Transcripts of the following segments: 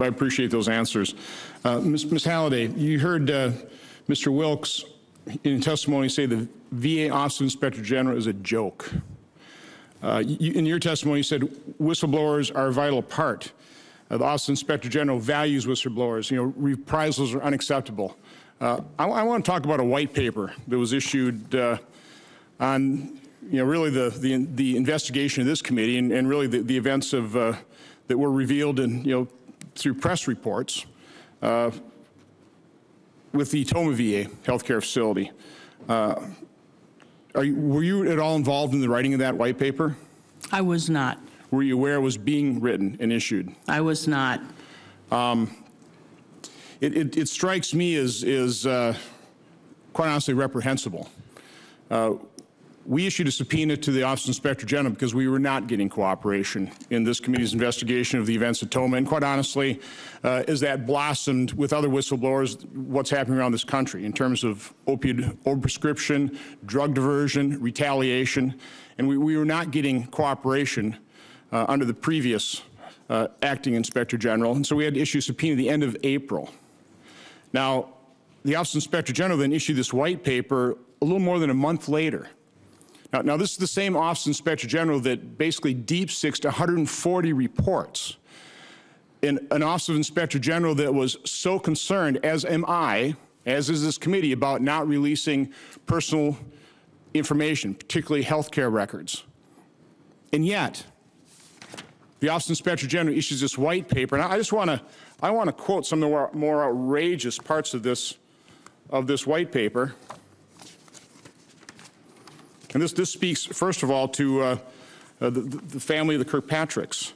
I appreciate those answers. Ms. Halliday, you heard Mr. Wilkes in testimony say the VA Office of Inspector General is a joke. In your testimony, you said whistleblowers are a vital part. The Office of Inspector General values whistleblowers. You know, reprisals are unacceptable. I want to talk about a white paper that was issued on, really the investigation of this committee and really the events of that were revealed in, through press reports with the Toma VA healthcare facility. Were you at all involved in the writing of that white paper? I was not. Were you aware it was being written and issued? I was not. It strikes me as quite honestly reprehensible. We issued a subpoena to the Office of Inspector General because we were not getting cooperation in this committee's investigation of the events at Toma. And quite honestly, as that blossomed with other whistleblowers, what's happening around this country in terms of opioid overprescription, drug diversion, retaliation, and we were not getting cooperation under the previous acting Inspector General. And so we had to issue a subpoena at the end of April. Now, the Office of Inspector General then issued this white paper a little more than a month later. Now, this is the same Office of Inspector General that basically deep-sixed 140 reports. In an Office of Inspector General that was so concerned, as am I, as is this committee, about not releasing personal information, particularly health care records. And yet, the Office of Inspector General issues this white paper, and I want to quote some of the more outrageous parts of this white paper. And this speaks, first of all, to the family of the Kirkpatricks.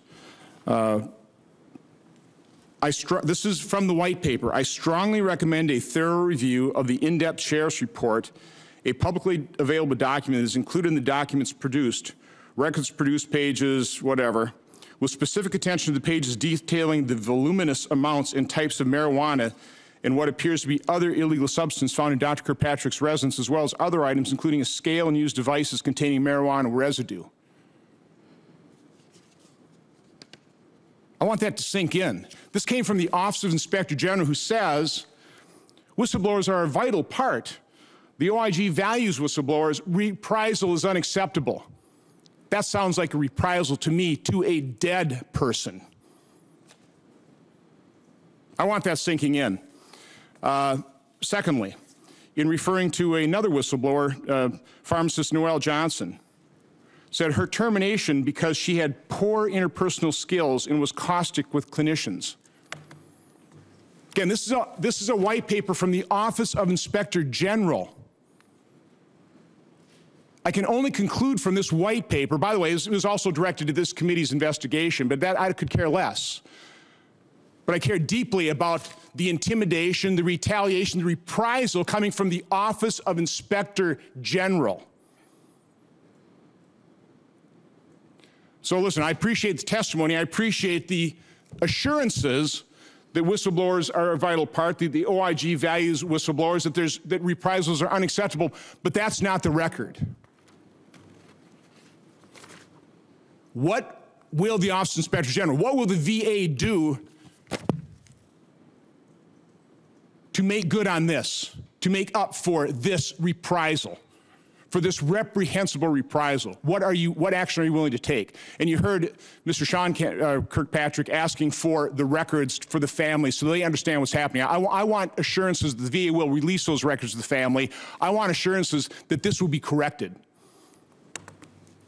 This is from the white paper. I strongly recommend a thorough review of the in-depth sheriff's report, a publicly available document that is included in the documents produced, records produced, pages, whatever, with specific attention to the pages detailing the voluminous amounts and types of marijuana and what appears to be other illegal substance found in Dr. Kirkpatrick's residence, as well as other items, including a scale and used devices containing marijuana residue. I want that to sink in. This came from the Office of Inspector General, who says whistleblowers are a vital part. The OIG values whistleblowers. Reprisal is unacceptable. That sounds like a reprisal to me, to a dead person. I want that sinking in. Secondly, in referring to another whistleblower, pharmacist Noelle Johnson, said her termination because she had poor interpersonal skills and was caustic with clinicians. Again, this is a white paper from the Office of Inspector General. I can only conclude from this white paper, by the way, it was also directed to this committee's investigation, but that I could care less. But I care deeply about the intimidation, the retaliation, the reprisal coming from the Office of Inspector General. So listen, I appreciate the testimony. I appreciate the assurances that whistleblowers are a vital part, the OIG values whistleblowers, that reprisals are unacceptable, but that's not the record. What will the Office of Inspector General, what will the VA do to make good on this, to make up for this reprisal, for this reprehensible reprisal? What action are you willing to take? And you heard Mr. Sean Kirkpatrick asking for the records for the family so they understand what's happening. I want assurances that the VA will release those records to the family. I want assurances that this will be corrected,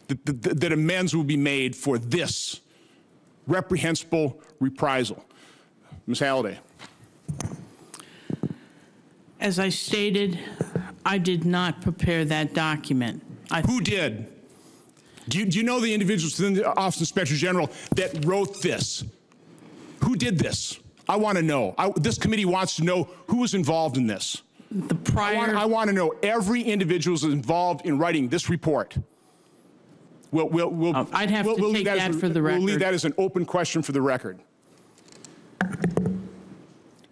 that amends will be made for this reprehensible reprisal. Ms. Halliday. As I stated, I did not prepare that document. Who did? Do you know the individuals within the Office of Inspector General that wrote this? Who did this? I want to know. This committee wants to know who was involved in this. I want to know every individual who's involved in writing this report. I'd have to take that for the record. We'll leave that as an open question for the record.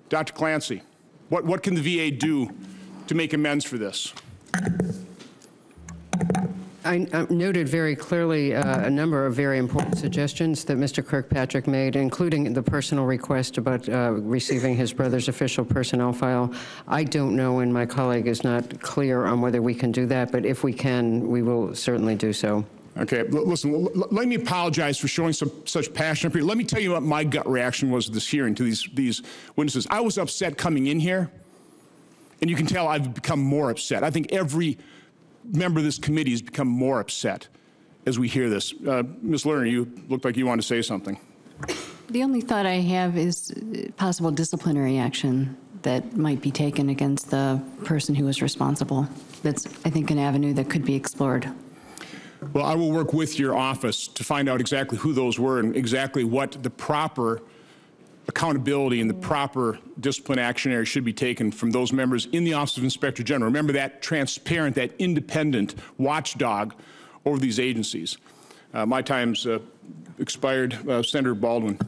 Dr. Clancy, what can the VA do to make amends for this? I noted very clearly a number of very important suggestions that Mr. Kirkpatrick made, including the personal request about receiving his brother's official personnel file. I don't know, and my colleague is not clear on whether we can do that, but if we can, we will certainly do so. Okay, listen, let me apologize for showing such passion. Let me tell you what my gut reaction was to this hearing, to these witnesses. I was upset coming in here, and you can tell I've become more upset. I think every member of this committee has become more upset as we hear this. Ms. Lerner, you looked like you wanted to say something. The only thought I have is possible disciplinary action that might be taken against the person who was responsible. That's, I think, an avenue that could be explored. Well, I will work with your office to find out exactly who those were and exactly what the proper accountability and the proper discipline action area should be taken from those members in the Office of Inspector General. Remember, that transparent, that independent watchdog over these agencies. My time's expired. Senator Baldwin.